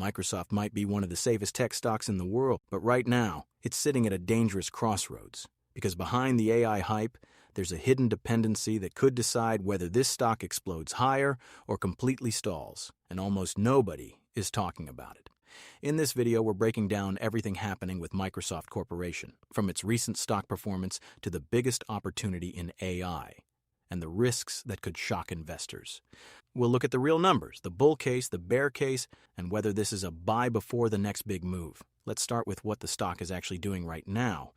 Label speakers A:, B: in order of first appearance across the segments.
A: Microsoft might be one of the safest tech stocks in the world, but right now, it's sitting at a dangerous crossroads. Because behind the AI hype, there's a hidden dependency that could decide whether this stock explodes higher or completely stalls, and almost nobody is talking about it. In this video, we're breaking down everything happening with Microsoft Corporation, from its recent stock performance to the biggest opportunity in AI, and the risks that could shock investors. We'll look at the real numbers, the bull case, the bear case, and whether this is a buy before the next big move. Let's start with what the stock is actually doing right now.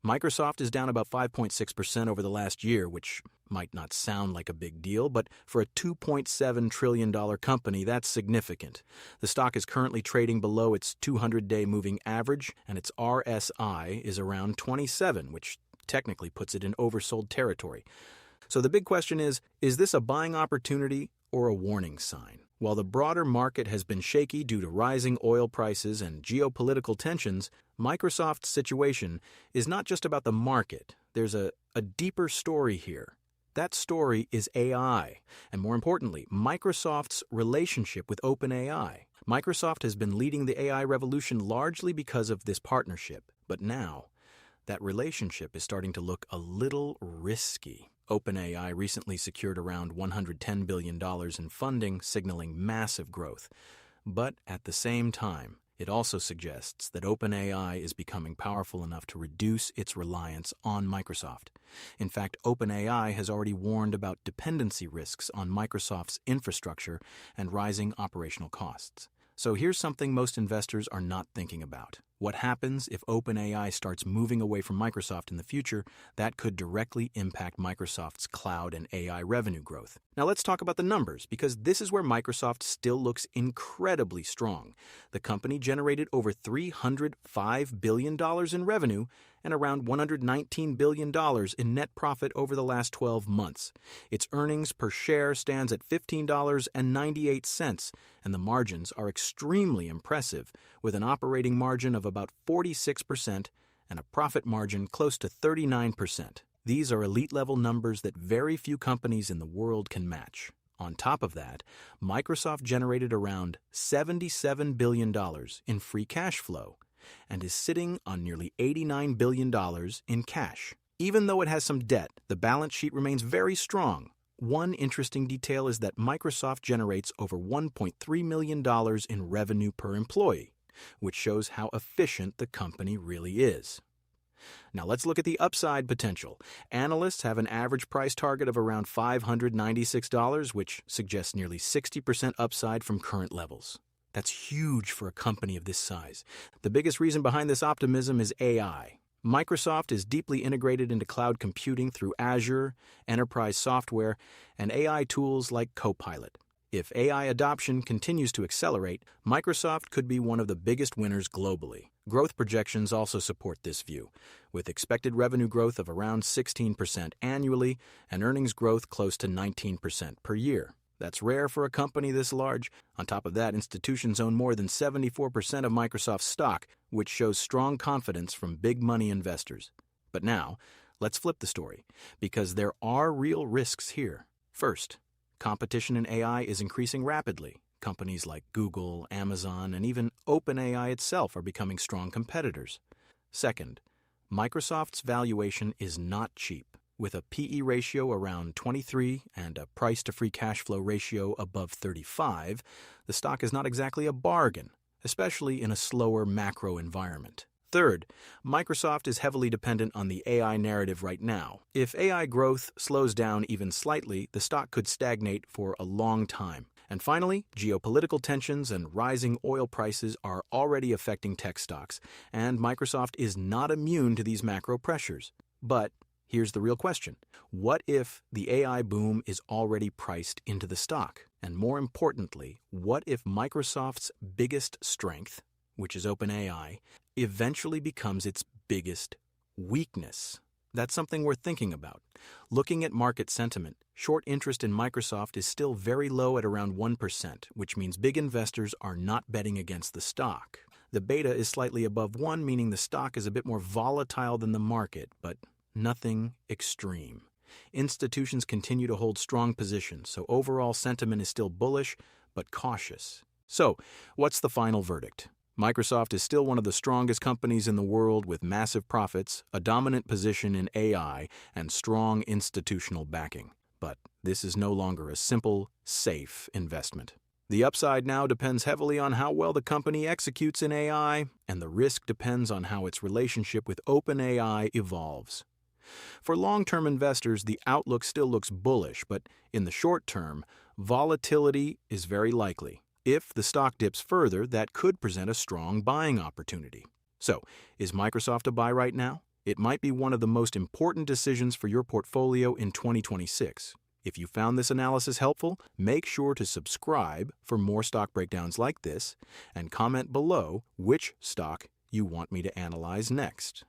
A: Microsoft is down about 5.6% over the last year, which might not sound like a big deal, but for a $2.7 trillion company, that's significant. The stock is currently trading below its 200-day moving average, and its RSI is around 27, which technically puts it in oversold territory. So the big question is this a buying opportunity or a warning sign? While the broader market has been shaky due to rising oil prices and geopolitical tensions, Microsoft's situation is not just about the market. There's a deeper story here. That story is AI, and more importantly, Microsoft's relationship with OpenAI. Microsoft has been leading the AI revolution largely because of this partnership, but now that relationship is starting to look a little risky. OpenAI recently secured around $110 billion in funding, signaling massive growth. But at the same time, it also suggests that OpenAI is becoming powerful enough to reduce its reliance on Microsoft. In fact, OpenAI has already warned about dependency risks on Microsoft's infrastructure and rising operational costs. So here's something most investors are not thinking about. What happens if OpenAI starts moving away from Microsoft in the future? That could directly impact Microsoft's cloud and AI revenue growth. Now let's talk about the numbers, because this is where Microsoft still looks incredibly strong. The company generated over $305 billion in revenue and around $119 billion in net profit over the last 12 months. Its earnings per share stands at $15.98, and the margins are extremely impressive, with an operating margin of about 46% and a profit margin close to 39%. These are elite-level numbers that very few companies in the world can match. On top of that, Microsoft generated around $77 billion in free cash flow and is sitting on nearly $89 billion in cash. Even though it has some debt, the balance sheet remains very strong. One interesting detail is that Microsoft generates over $1.3 million in revenue per employee, which shows how efficient the company really is. Now let's look at the upside potential. Analysts have an average price target of around $596, which suggests nearly 60% upside from current levels. That's huge for a company of this size. The biggest reason behind this optimism is AI. Microsoft is deeply integrated into cloud computing through Azure, enterprise software, and AI tools like Copilot. If AI adoption continues to accelerate, Microsoft could be one of the biggest winners globally. Growth projections also support this view, with expected revenue growth of around 16% annually and earnings growth close to 19% per year. That's rare for a company this large. On top of that, institutions own more than 74% of Microsoft's stock, which shows strong confidence from big money investors. But now, let's flip the story, because there are real risks here. First, competition in AI is increasing rapidly. Companies like Google, Amazon, and even OpenAI itself are becoming strong competitors. Second, Microsoft's valuation is not cheap. With a P/E ratio around 23 and a price-to-free cash flow ratio above 35, the stock is not exactly a bargain, especially in a slower macro environment. Third, Microsoft is heavily dependent on the AI narrative right now. If AI growth slows down even slightly, the stock could stagnate for a long time. And finally, geopolitical tensions and rising oil prices are already affecting tech stocks, and Microsoft is not immune to these macro pressures. But here's the real question. What if the AI boom is already priced into the stock? And more importantly, what if Microsoft's biggest strength, which is OpenAI, eventually becomes its biggest weakness? That's something worth thinking about. Looking at market sentiment, short interest in Microsoft is still very low at around 1%, which means big investors are not betting against the stock. The beta is slightly above 1, meaning the stock is a bit more volatile than the market, but nothing extreme. Institutions continue to hold strong positions, so overall sentiment is still bullish, but cautious. So, what's the final verdict? Microsoft is still one of the strongest companies in the world with massive profits, a dominant position in AI, and strong institutional backing. But this is no longer a simple, safe investment. The upside now depends heavily on how well the company executes in AI, and the risk depends on how its relationship with OpenAI evolves. For long-term investors, the outlook still looks bullish, but in the short term, volatility is very likely. If the stock dips further, that could present a strong buying opportunity. So, is Microsoft a buy right now? It might be one of the most important decisions for your portfolio in 2026. If you found this analysis helpful, make sure to subscribe for more stock breakdowns like this and comment below which stock you want me to analyze next.